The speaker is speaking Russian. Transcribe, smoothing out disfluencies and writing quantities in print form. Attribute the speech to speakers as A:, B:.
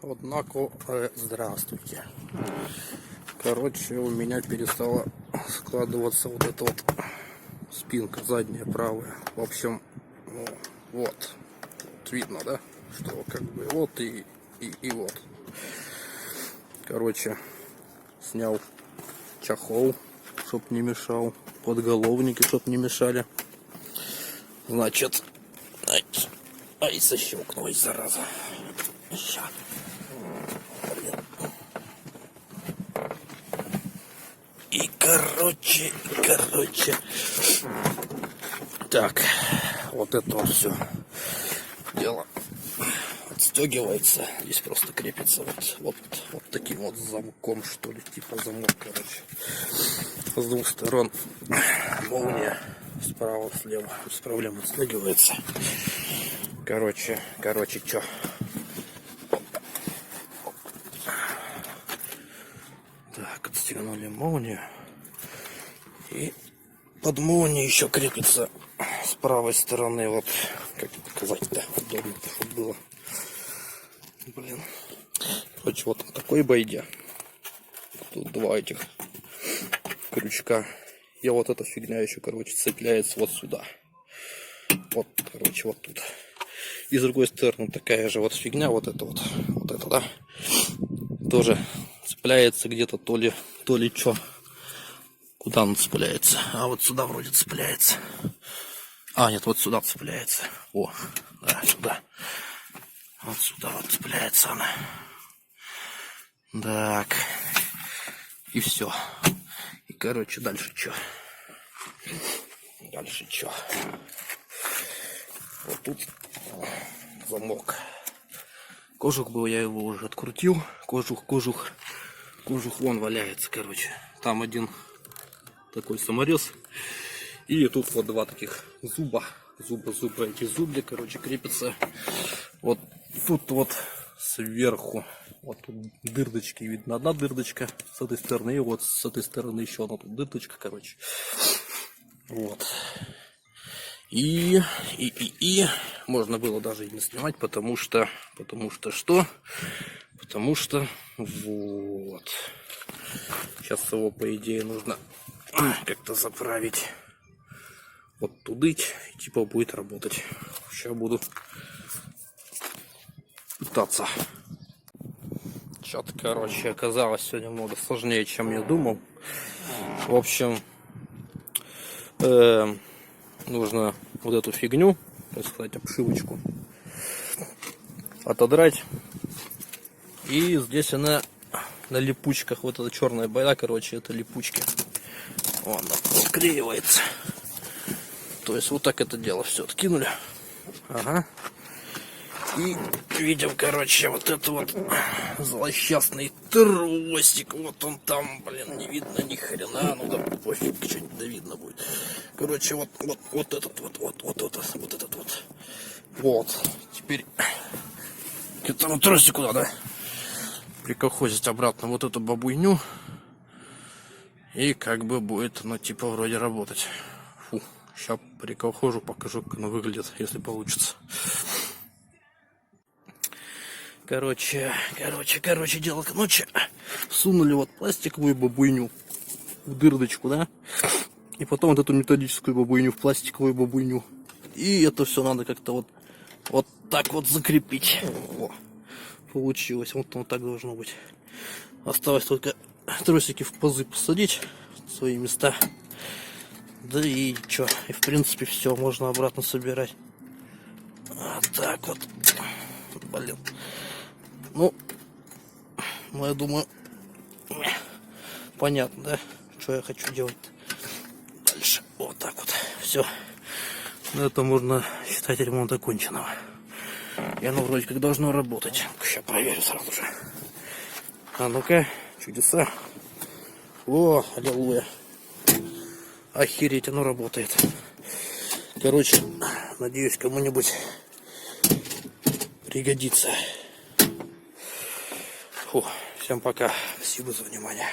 A: Однако, здравствуйте. Короче, у меня перестала складываться вот эта вот спинка задняя правая. В общем, ну, вот видно, да, что как бы вот и вот. Короче, снял чехол, чтоб не мешал, подголовники, чтоб не мешали. Значит, ай, защелкнулась, зараза. Ща. И короче, так, вот это вот все дело отстегивается, здесь просто крепится вот таким вот замком, что ли, типа замок, короче, с двух сторон молния, справа, слева, без проблем отстегивается. Короче, чё? Так, отстегнули молнию. И под молнией еще крепится с правой стороны, вот, как показать-то, удобно-то, чтобы было. Блин. Короче, вот он такой байде. Тут два этих крючка. И вот эта фигня еще, короче, цепляется вот сюда. Вот, короче, вот тут. И с другой стороны такая же вот фигня, вот это, да, тоже цепляется где-то то ли что. Куда он цепляется? А вот сюда вроде цепляется. А, нет, вот сюда цепляется. О, да, сюда. Вот сюда вот цепляется она. Так. И все. И, короче, дальше что? Вот тут замок. Кожух был, я его уже открутил. Кожух вон валяется, короче. Там один такой саморез. И тут вот два таких зуба, эти зубья, короче, крепятся. Вот тут вот сверху, вот тут дырочки, видно одна дырочка с этой стороны, и вот с этой стороны еще одна тут дырочка, короче. Вот. И можно было даже и не снимать, потому что вот. Сейчас его, по идее, нужно как-то заправить вот тудыть, и типа будет работать. Сейчас буду пытаться. Что-то, короче, оказалось все немного сложнее, чем я думал. В общем, нужно вот эту фигню, так сказать, обшивочку отодрать. И здесь она на липучках, вот эта черная байда, короче, это липучки. Вон, она склеивается. То есть вот так это дело все откинули. Ага. И видим, короче, вот это вот злосчастный тросик. Вот он там, блин, не видно ни хрена. Ну да пофиг, что-нибудь да видно будет. Короче, вот этот вот. Вот. Теперь к этому тросику надо приколхозить обратно вот эту бабуйню. И как бы будет, ну, типа, вроде работать. Фу. Сейчас приколхожу, покажу, как оно выглядит, если получится. Короче, дело, сунули вот пластиковую бабуйню в дырочку, да, и потом вот эту металлическую бабуйню в пластиковую бабуйню, и это все надо как-то вот так вот закрепить. О, получилось, вот оно так должно быть. Осталось только тросики в пазы посадить в свои места, да и что, и в принципе все, можно обратно собирать. Вот так вот, блин. Ну, я думаю, понятно, да, что я хочу делать дальше. Вот так вот, все. Это можно считать ремонт оконченного. И оно вроде как должно работать. Сейчас проверю сразу же. А ну-ка, чудеса. О, аллилуйя. Охереть, оно работает. Короче, надеюсь, кому-нибудь пригодится. Фу, всем пока. Спасибо за внимание.